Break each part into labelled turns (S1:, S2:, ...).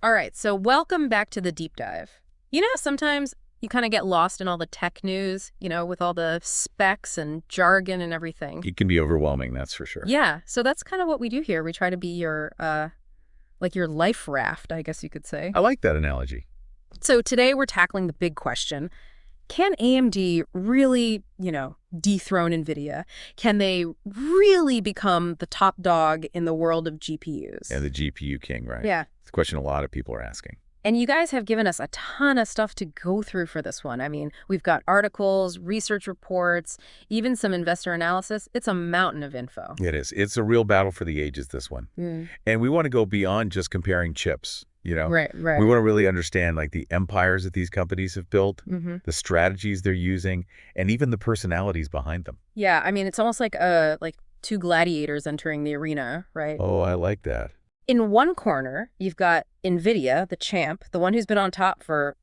S1: All right, so welcome back to the deep dive. Sometimes you kind of get lost in all the tech news, with all the specs and jargon and everything.
S2: It can be overwhelming, that's for sure.
S1: Yeah, so that's kind of what we do here. We try to be your, your life raft, I guess you could say.
S2: I like that analogy.
S1: So today we're tackling the big question. Can AMD really, dethrone Nvidia? Can they really become the top dog in the world of GPUs?
S2: Yeah, the GPU king, right?
S1: Yeah.
S2: It's a question a lot of people are asking.
S1: And you guys have given us a ton of stuff to go through for this one. I mean, we've got articles, research reports, even some investor analysis. It's a mountain of info.
S2: It is. It's a real battle for the ages, this one. And we want to go beyond just comparing chips,
S1: Right.
S2: We want to really understand the empires that these companies have built, the strategies they're using, and even the personalities behind them.
S1: Yeah, I mean, it's almost like two gladiators entering the arena, right?
S2: Oh, I like that.
S1: In one corner, you've got Nvidia, the champ, the one who's been on top for,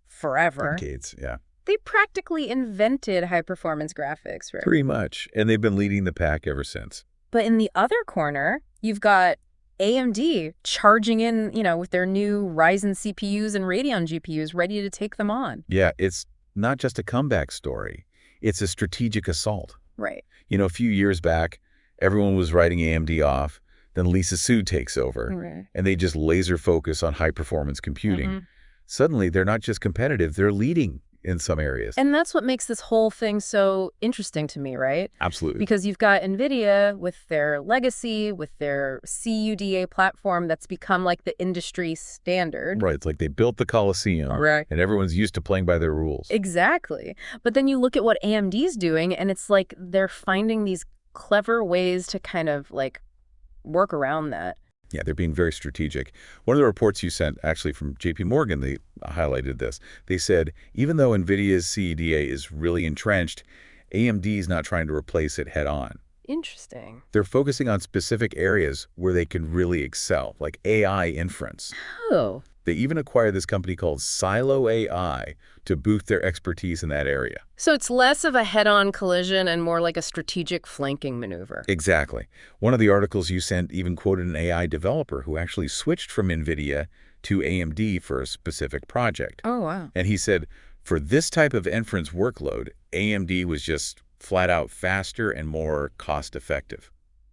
S1: forever.
S2: Decades, yeah.
S1: They practically invented high-performance graphics, right?
S2: Pretty much. And they've been leading the pack ever since.
S1: But in the other corner, you've got AMD charging in, with their new Ryzen CPUs and Radeon GPUs ready to take them on.
S2: Yeah, it's not just a comeback story. It's a strategic assault.
S1: Right.
S2: A few years back, everyone was writing AMD off. Then Lisa Su takes over, and they just laser focus on high-performance computing. Suddenly, they're not just competitive, they're leading in some areas.
S1: And that's what makes this whole thing so interesting to me, right?
S2: Absolutely.
S1: Because you've got NVIDIA with their legacy, with their CUDA platform that's become like the industry standard.
S2: Right. It's like they built the Coliseum, and everyone's used to playing by their rules.
S1: Exactly. But then you look at what AMD's doing, and it's like they're finding these clever ways to kind of work around that.
S2: Yeah, they're being very strategic. One of the reports you sent, actually from JP Morgan, they highlighted this. They said, even though NVIDIA's CUDA is really entrenched, AMD is not trying to replace it head on.
S1: Interesting.
S2: They're focusing on specific areas where they can really excel, like AI inference.
S1: Oh.
S2: They even acquired this company called Silo AI to boost their expertise in that area.
S1: So it's less of a head-on collision and more like a strategic flanking maneuver.
S2: Exactly. One of the articles you sent even quoted an AI developer who actually switched from NVIDIA to AMD for a specific project.
S1: Oh, wow.
S2: And he said, for this type of inference workload, AMD was just flat out faster and more cost-effective.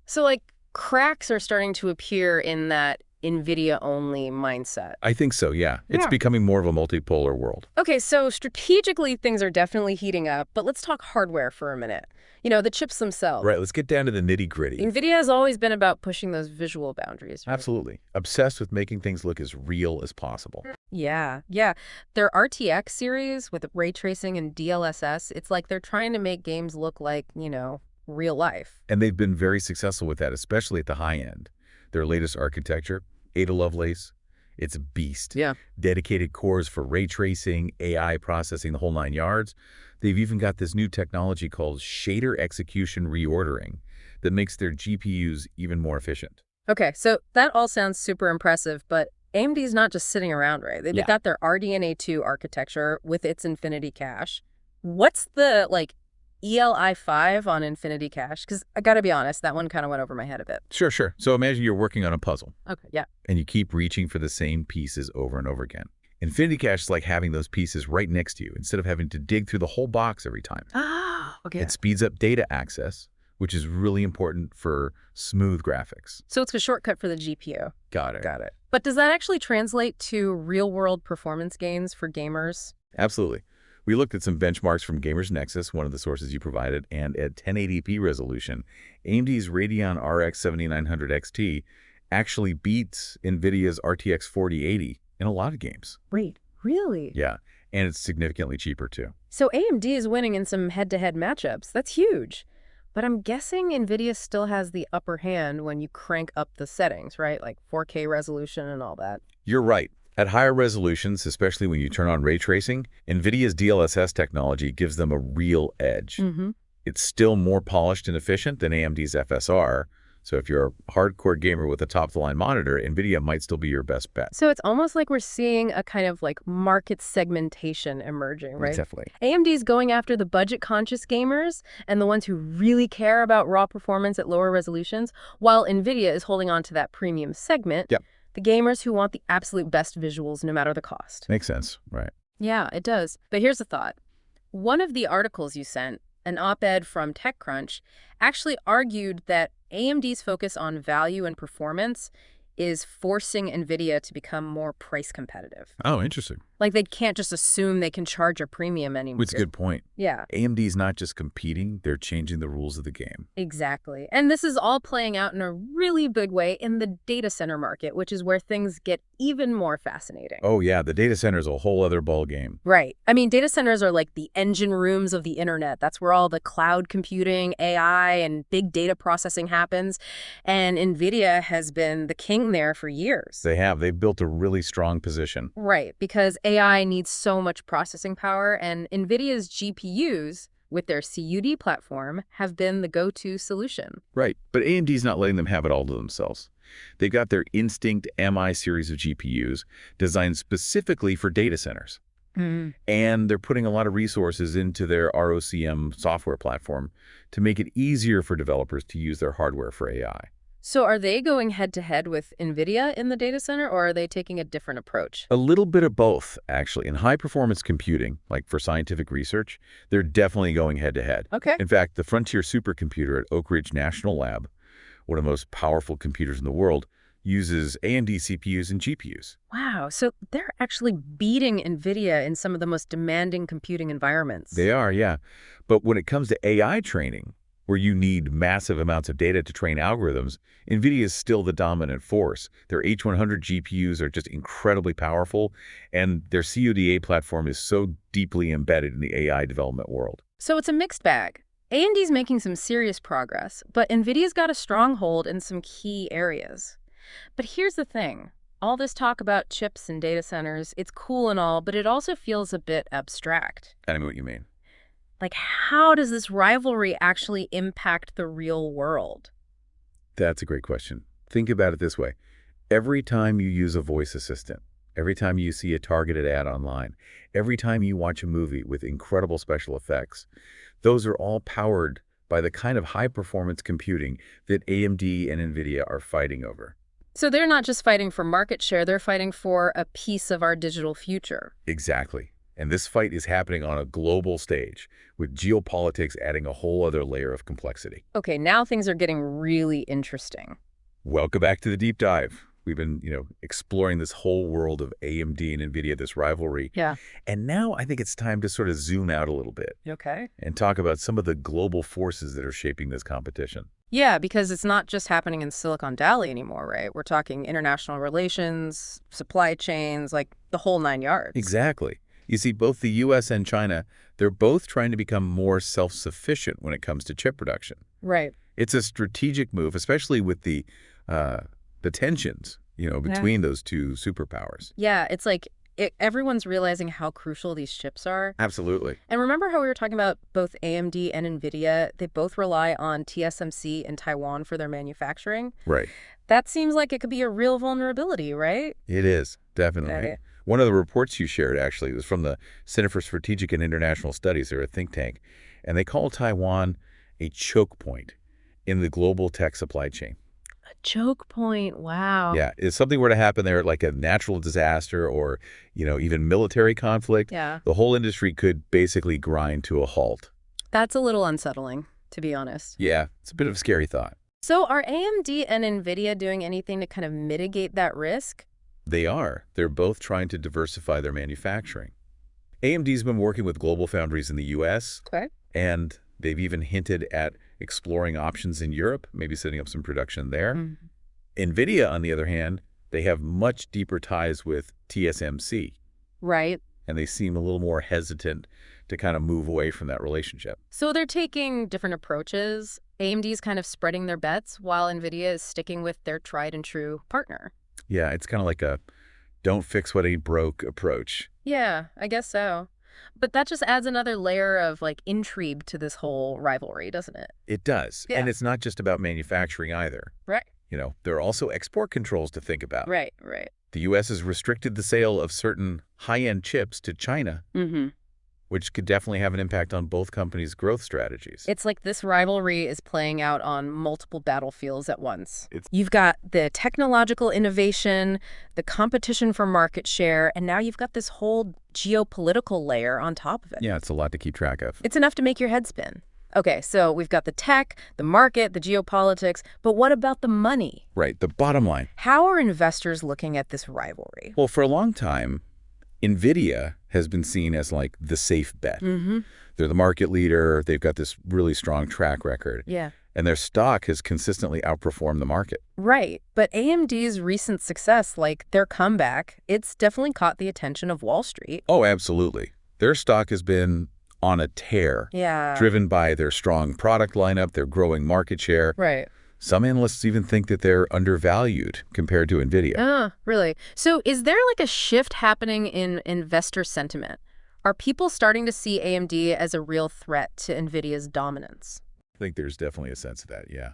S1: So, cracks are starting to appear in that NVIDIA-only mindset.
S2: I think so, yeah. It's becoming more of a multipolar world.
S1: Okay, so strategically, things are definitely heating up, but let's talk hardware for a minute. The chips themselves.
S2: Right, let's get down to the nitty-gritty.
S1: NVIDIA has always been about pushing those visual boundaries. Right?
S2: Absolutely. Obsessed with making things look as real as possible.
S1: Yeah. Their RTX series with ray tracing and DLSS, it's like they're trying to make games look like, real life.
S2: And they've been very successful with that, especially at the high end. Their latest architecture, Ada Lovelace, it's a beast.
S1: Yeah.
S2: Dedicated cores for ray tracing, AI processing, the whole 9 yards. They've even got this new technology called shader execution reordering that makes their GPUs even more efficient.
S1: Okay, so that all sounds super impressive, but AMD's not just sitting around, right? They've got their RDNA 2 architecture with its Infinity Cache. What's the, ELI5 on Infinity Cache? Because I got to be honest, that one kind of went over my head a bit.
S2: Sure. So imagine you're working on a puzzle.
S1: Okay, yeah.
S2: And you keep reaching for the same pieces over and over again. Infinity Cache is like having those pieces right next to you instead of having to dig through the whole box every time.
S1: Ah, okay.
S2: It speeds up data access, which is really important for smooth graphics.
S1: So it's a shortcut for the GPU.
S2: Got it.
S1: But does that actually translate to real-world performance gains for gamers?
S2: Absolutely. We looked at some benchmarks from Gamers Nexus, one of the sources you provided, and at 1080p resolution, AMD's Radeon RX 7900 XT actually beats NVIDIA's RTX 4080 in a lot of games.
S1: Wait, really?
S2: Yeah, and it's significantly cheaper too.
S1: So AMD is winning in some head-to-head matchups. That's huge. But I'm guessing NVIDIA still has the upper hand when you crank up the settings, right? Like 4K resolution and all that.
S2: You're right. At higher resolutions, especially when you turn on ray tracing, NVIDIA's DLSS technology gives them a real edge. It's still more polished and efficient than AMD's FSR, so if you're a hardcore gamer with a top-of-the-line monitor, NVIDIA might still be your best bet.
S1: So it's almost like we're seeing a kind of market segmentation emerging, right?
S2: Definitely.
S1: AMD's going after the budget-conscious gamers and the ones who really care about raw performance at lower resolutions, while NVIDIA is holding on to that premium segment.
S2: Yep.
S1: The gamers who want the absolute best visuals no matter the cost.
S2: Makes sense, right.
S1: Yeah, it does. But here's the thought. One of the articles you sent, an op-ed from TechCrunch, actually argued that AMD's focus on value and performance is forcing Nvidia to become more price competitive.
S2: Oh, interesting.
S1: Like they can't just assume they can charge a premium anymore.
S2: It's a good point.
S1: Yeah.
S2: AMD's not just competing, they're changing the rules of the game.
S1: Exactly. And this is all playing out in a really big way in the data center market, which is where things get even more fascinating.
S2: Oh, yeah, the data center is a whole other ballgame.
S1: Right. I mean, data centers are like the engine rooms of the internet. That's where all the cloud computing, AI, and big data processing happens. And Nvidia has been the king there for years.
S2: They have. They've built a really strong position.
S1: Right, because AI needs so much processing power, and Nvidia's GPUs, with their CUDA platform, have been the go-to solution.
S2: Right, but AMD's not letting them have it all to themselves. They've got their Instinct MI series of GPUs designed specifically for data centers. And they're putting a lot of resources into their ROCm software platform to make it easier for developers to use their hardware for AI.
S1: So are they going head-to-head with Nvidia in the data center, or are they taking a different approach?
S2: A little bit of both, actually. In high-performance computing, like for scientific research, they're definitely going head-to-head.
S1: Okay.
S2: In fact, the Frontier supercomputer at Oak Ridge National Lab, one of the most powerful computers in the world, uses AMD CPUs and GPUs.
S1: Wow, so they're actually beating Nvidia in some of the most demanding computing environments.
S2: They are, yeah. But when it comes to AI training, where you need massive amounts of data to train algorithms, NVIDIA is still the dominant force. Their H100 GPUs are just incredibly powerful, and their CUDA platform is so deeply embedded in the AI development world.
S1: So it's a mixed bag. AMD's making some serious progress, but NVIDIA's got a stronghold in some key areas. But here's the thing. All this talk about chips and data centers, it's cool and all, but it also feels a bit abstract.
S2: I know what you mean.
S1: Like, how does this rivalry actually impact the real world?
S2: That's a great question. Think about it this way. Every time you use a voice assistant, every time you see a targeted ad online, every time you watch a movie with incredible special effects, those are all powered by the kind of high-performance computing that AMD and NVIDIA are fighting over.
S1: So they're not just fighting for market share, they're fighting for a piece of our digital future.
S2: Exactly. And this fight is happening on a global stage, with geopolitics adding a whole other layer of complexity.
S1: Okay, now things are getting really interesting.
S2: Welcome back to the deep dive. We've been, exploring this whole world of AMD and NVIDIA, this rivalry.
S1: Yeah.
S2: And now I think it's time to sort of zoom out a little bit.
S1: Okay.
S2: And talk about some of the global forces that are shaping this competition.
S1: Yeah, because it's not just happening in Silicon Valley anymore, right? We're talking international relations, supply chains, like the whole 9 yards.
S2: Exactly. You see, both the U.S. and China, they're both trying to become more self-sufficient when it comes to chip production.
S1: Right.
S2: It's a strategic move, especially with the tensions, between those two superpowers.
S1: Yeah, it's like everyone's realizing how crucial these chips are.
S2: Absolutely.
S1: And remember how we were talking about both AMD and NVIDIA? They both rely on TSMC in Taiwan for their manufacturing.
S2: Right.
S1: That seems like it could be a real vulnerability, right?
S2: It is, definitely.
S1: Okay.
S2: One of the reports you shared, actually, was from the Center for Strategic and International Studies. They're a think tank. And they call Taiwan a choke point in the global tech supply chain.
S1: A choke point, wow.
S2: Yeah, if something were to happen there, like a natural disaster or, even military conflict, the whole industry could basically grind to a halt.
S1: That's a little unsettling, to be honest.
S2: Yeah, it's a bit of a scary thought.
S1: So are AMD and NVIDIA doing anything to kind of mitigate that risk?
S2: They are. They're both trying to diversify their manufacturing. AMD's been working with global foundries in the U.S., and they've even hinted at exploring options in Europe, maybe setting up some production there. NVIDIA, on the other hand, they have much deeper ties with TSMC.
S1: Right.
S2: And they seem a little more hesitant to kind of move away from that relationship.
S1: So they're taking different approaches. AMD's kind of spreading their bets, while NVIDIA is sticking with their tried and true partner.
S2: Yeah, it's kind of like a don't fix what ain't broke approach.
S1: Yeah, I guess so. But that just adds another layer of, intrigue to this whole rivalry, doesn't it?
S2: It does.
S1: Yeah.
S2: And it's not just about manufacturing either.
S1: Right.
S2: There are also export controls to think about.
S1: Right.
S2: The U.S. has restricted the sale of certain high-end chips to China. which could definitely have an impact on both companies' growth strategies.
S1: It's like this rivalry is playing out on multiple battlefields at once.
S2: It's
S1: You've got the technological innovation, the competition for market share, and now you've got this whole geopolitical layer on top of it.
S2: Yeah, it's a lot to keep track of.
S1: It's enough to make your head spin. Okay, so we've got the tech, the market, the geopolitics, but what about the money?
S2: Right, the bottom line.
S1: How are investors looking at this rivalry?
S2: Well, for a long time, Nvidia has been seen as like the safe bet. They're the market leader. They've got this really strong track record.
S1: Yeah.
S2: And their stock has consistently outperformed the market.
S1: Right, but AMD's recent success, like their comeback, it's definitely caught the attention of Wall Street.
S2: Oh, absolutely. Their stock has been on a tear, driven by their strong product lineup, their growing market share.
S1: Right.
S2: Some analysts even think that they're undervalued compared to Nvidia.
S1: Really? So is there like a shift happening in investor sentiment? Are people starting to see AMD as a real threat to Nvidia's dominance?
S2: I think there's definitely a sense of that, yeah.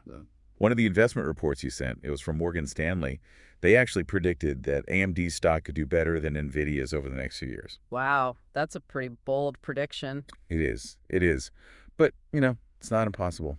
S2: One of the investment reports you sent, it was from Morgan Stanley. They actually predicted that AMD's stock could do better than Nvidia's over the next few years.
S1: Wow, that's a pretty bold prediction.
S2: It is. It is. But, it's not impossible.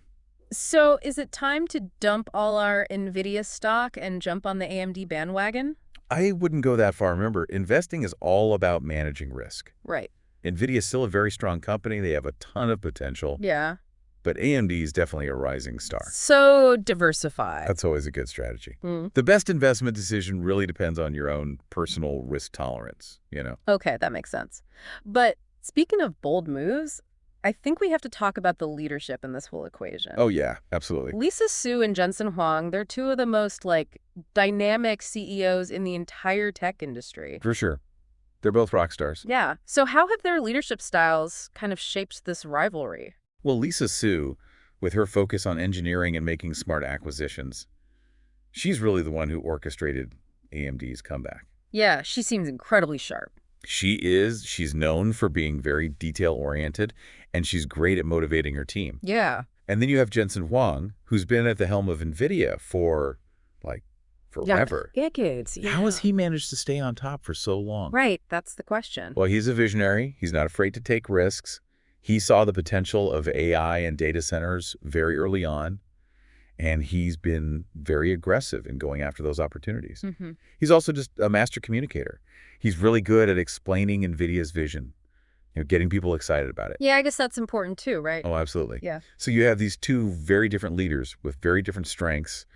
S1: So is it time to dump all our Nvidia stock and jump on the AMD bandwagon?
S2: I wouldn't go that far. Remember, investing is all about managing risk.
S1: Right.
S2: Nvidia is still a very strong company. They have a ton of potential.
S1: Yeah.
S2: But AMD is definitely a rising star.
S1: So diversify.
S2: That's always a good strategy. The best investment decision really depends on your own personal risk tolerance,
S1: Okay, that makes sense. But speaking of bold moves, I think we have to talk about the leadership in this whole equation.
S2: Oh, yeah, absolutely.
S1: Lisa Su and Jensen Huang, they're two of the most, dynamic CEOs in the entire tech industry.
S2: For sure. They're both rock stars.
S1: Yeah. So how have their leadership styles kind of shaped this rivalry?
S2: Well, Lisa Su, with her focus on engineering and making smart acquisitions, she's really the one who orchestrated AMD's comeback.
S1: Yeah, she seems incredibly sharp.
S2: She is. She's known for being very detail-oriented, and she's great at motivating her team.
S1: Yeah.
S2: And then you have Jensen Huang, who's been at the helm of Nvidia for, forever.
S1: Decades. Yeah.
S2: How has he managed to stay on top for so long?
S1: Right, that's the question.
S2: Well, he's a visionary. He's not afraid to take risks. He saw the potential of AI and data centers very early on, and he's been very aggressive in going after those opportunities. He's also just a master communicator. He's really good at explaining NVIDIA's vision, getting people excited about it.
S1: Yeah, I guess that's important too, right?
S2: Oh, absolutely.
S1: Yeah.
S2: So you have these two very different leaders with very different strengths,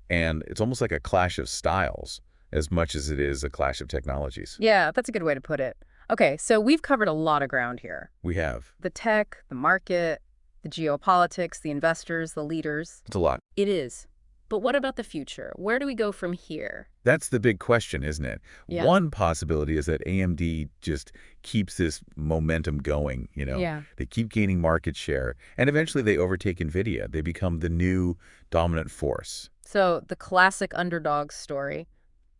S2: and it's almost like a clash of styles as much as it is a clash of technologies.
S1: Yeah, that's a good way to put it. Okay, so we've covered a lot of ground here.
S2: We have.
S1: The tech, the market, the geopolitics, the investors, the leaders.
S2: It's a lot.
S1: It is. But what about the future? Where do we go from here?
S2: That's the big question, isn't it?
S1: Yeah.
S2: One possibility is that AMD just keeps this momentum going,
S1: Yeah.
S2: They keep gaining market share, and eventually they overtake NVIDIA. They become the new dominant force.
S1: So the classic underdog story.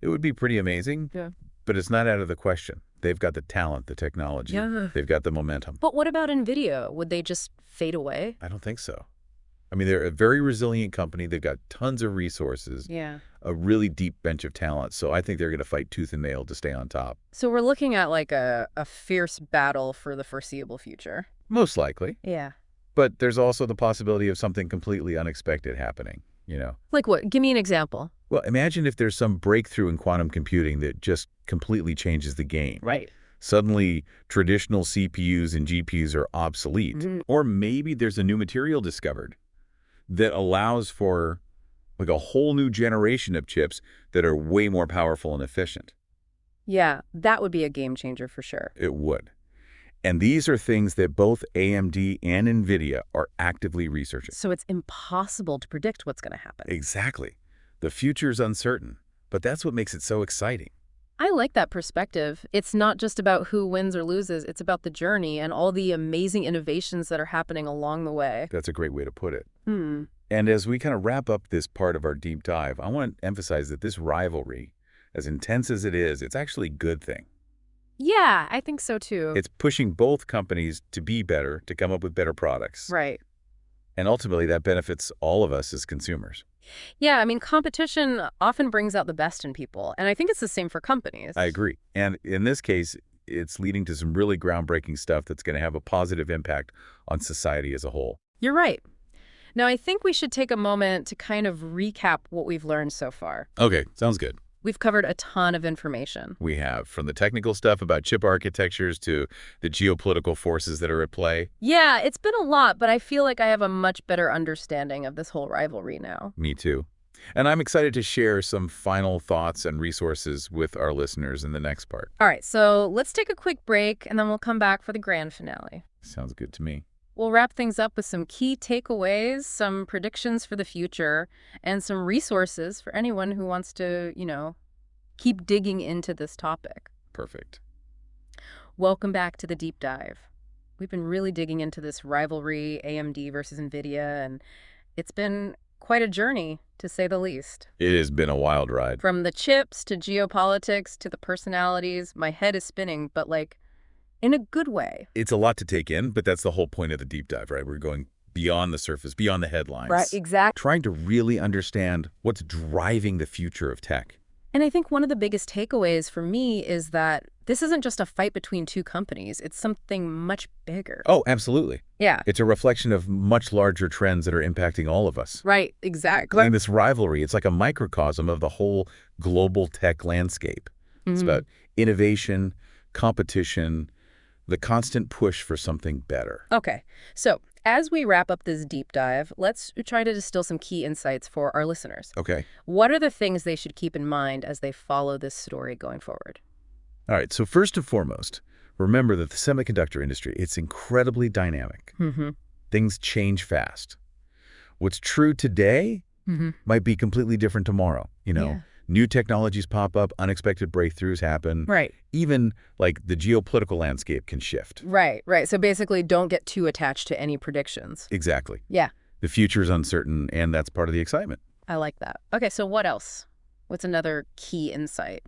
S2: It would be pretty amazing,
S1: Yeah.
S2: but it's not out of the question. They've got the talent, the technology.
S1: Yeah.
S2: They've got the momentum.
S1: But what about NVIDIA? Would they just fade away?
S2: I don't think so. I mean, they're a very resilient company. They've got tons of resources,
S1: Yeah.
S2: a really deep bench of talent. So I think they're going to fight tooth and nail to stay on top.
S1: So we're looking at a fierce battle for the foreseeable future.
S2: Most likely.
S1: Yeah.
S2: But there's also the possibility of something completely unexpected happening,
S1: Like what? Give me an example.
S2: Well, imagine if there's some breakthrough in quantum computing that just completely changes the game.
S1: Right.
S2: Suddenly, traditional CPUs and GPUs are obsolete. Or maybe there's a new material discovered that allows for a whole new generation of chips that are way more powerful and efficient.
S1: Yeah, that would be a game changer for sure.
S2: It would. And these are things that both AMD and NVIDIA are actively researching.
S1: So it's impossible to predict what's going to happen.
S2: Exactly. The future's uncertain, but that's what makes it so exciting.
S1: I like that perspective. It's not just about who wins or loses. It's about the journey and all the amazing innovations that are happening along the way.
S2: That's a great way to put it. And as we kind of wrap up this part of our deep dive, I want to emphasize that this rivalry, as intense as it is, it's actually a good thing.
S1: Yeah, I think so too.
S2: It's pushing both companies to be better, to come up with better products.
S1: Right.
S2: And ultimately, that benefits all of us as consumers.
S1: Yeah, I mean, competition often brings out the best in people, and I think it's the same for companies.
S2: I agree. And in this case, it's leading to some really groundbreaking stuff that's going to have a positive impact on society as a whole.
S1: You're right. Now, I think we should take a moment to kind of recap what we've learned so far.
S2: Okay, sounds good.
S1: We've covered a ton of information.
S2: We have, from the technical stuff about chip architectures to the geopolitical forces that are at play.
S1: Yeah, it's been a lot, but I feel like I have a much better understanding of this whole rivalry now.
S2: Me too. And I'm excited to share some final thoughts and resources with our listeners in the next part.
S1: All right, so let's take a quick break, and then we'll come back for the grand finale.
S2: Sounds good to me.
S1: We'll wrap things up with some key takeaways, some predictions for the future, and some resources for anyone who wants to, keep digging into this topic.
S2: Perfect.
S1: Welcome back to the deep dive. We've been really digging into this rivalry, AMD versus Nvidia, and it's been quite a journey, to say the least.
S2: It has been a wild ride.
S1: From the chips to geopolitics to the personalities, my head is spinning, but in a good way.
S2: It's a lot to take in, but that's the whole point of the deep dive, right? We're going beyond the surface, beyond the headlines.
S1: Right, exactly.
S2: Trying to really understand what's driving the future of tech.
S1: And I think one of the biggest takeaways for me is that this isn't just a fight between two companies. It's something much bigger.
S2: Oh, absolutely.
S1: Yeah.
S2: It's a reflection of much larger trends that are impacting all of us.
S1: Right, exactly.
S2: And this rivalry, it's like a microcosm of the whole global tech landscape. It's about innovation, competition, the constant push for something better.
S1: Okay, so as we wrap up this deep dive, let's try to distill some key insights for our listeners.
S2: Okay.
S1: What are the things they should keep in mind as they follow this story going forward?
S2: All right, so first and foremost, remember that the semiconductor industry, it's incredibly dynamic. Things change fast. What's true today might be completely different tomorrow. New technologies pop up, unexpected breakthroughs happen.
S1: Right.
S2: Even the geopolitical landscape can shift.
S1: Right. So basically don't get too attached to any predictions.
S2: Exactly.
S1: Yeah.
S2: The future is uncertain, and that's part of the excitement.
S1: I like that. Okay, so what else? What's another key insight?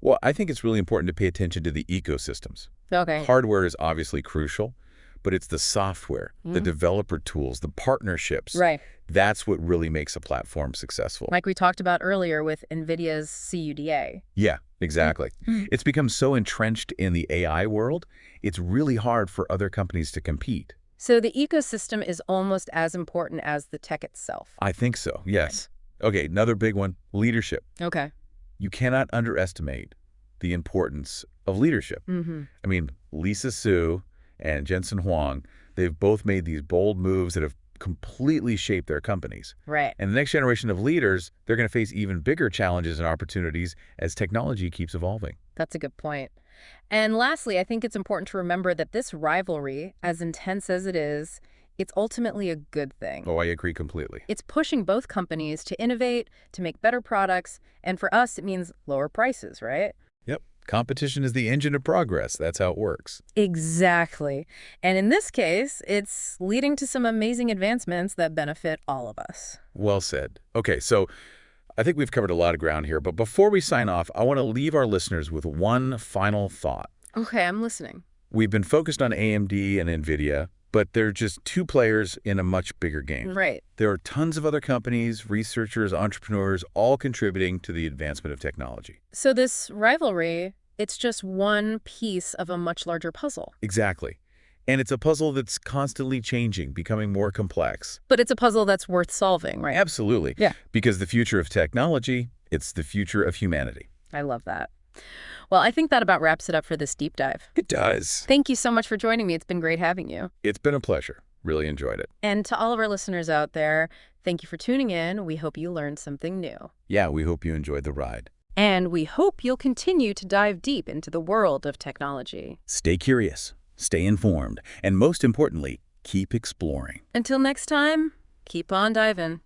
S2: Well, I think it's really important to pay attention to the ecosystems.
S1: Okay.
S2: Hardware is obviously crucial, but it's the software, the developer tools, the partnerships.
S1: Right.
S2: That's what really makes a platform successful.
S1: Like we talked about earlier with Nvidia's CUDA.
S2: Yeah, exactly. It's become so entrenched in the AI world, it's really hard for other companies to compete.
S1: So the ecosystem is almost as important as the tech itself.
S2: I think so, yes. Okay, another big one, leadership.
S1: Okay.
S2: You cannot underestimate the importance of leadership. I mean, Lisa Su and Jensen Huang, they've both made these bold moves that have completely shaped their companies.
S1: Right.
S2: And the next generation of leaders, they're going to face even bigger challenges and opportunities as technology keeps evolving.
S1: That's a good point. And lastly, I think it's important to remember that this rivalry, as intense as it is, it's ultimately a good thing.
S2: Oh, I agree completely.
S1: It's pushing both companies to innovate, to make better products, and for us, it means lower prices, right?
S2: Yep. Competition is the engine of progress. That's how it works.
S1: Exactly. And in this case, it's leading to some amazing advancements that benefit all of us.
S2: Well said. Okay, so I think we've covered a lot of ground here, but before we sign off, I want to leave our listeners with one final thought.
S1: Okay, I'm listening.
S2: We've been focused on AMD and Nvidia, but they're just two players in a much bigger game.
S1: Right.
S2: There are tons of other companies, researchers, entrepreneurs, all contributing to the advancement of technology.
S1: So this rivalry, it's just one piece of a much larger puzzle.
S2: Exactly. And it's a puzzle that's constantly changing, becoming more complex.
S1: But it's a puzzle that's worth solving, right?
S2: Absolutely.
S1: Yeah.
S2: Because the future of technology, it's the future of humanity.
S1: I love that. Well, I think that about wraps it up for this deep dive.
S2: It does.
S1: Thank you so much for joining me. It's been great having you.
S2: It's been a pleasure. Really enjoyed it.
S1: And to all of our listeners out there, thank you for tuning in. We hope you learned something new.
S2: Yeah, we hope you enjoyed the ride.
S1: And we hope you'll continue to dive deep into the world of technology.
S2: Stay curious, stay informed, and most importantly, keep exploring.
S1: Until next time, keep on diving.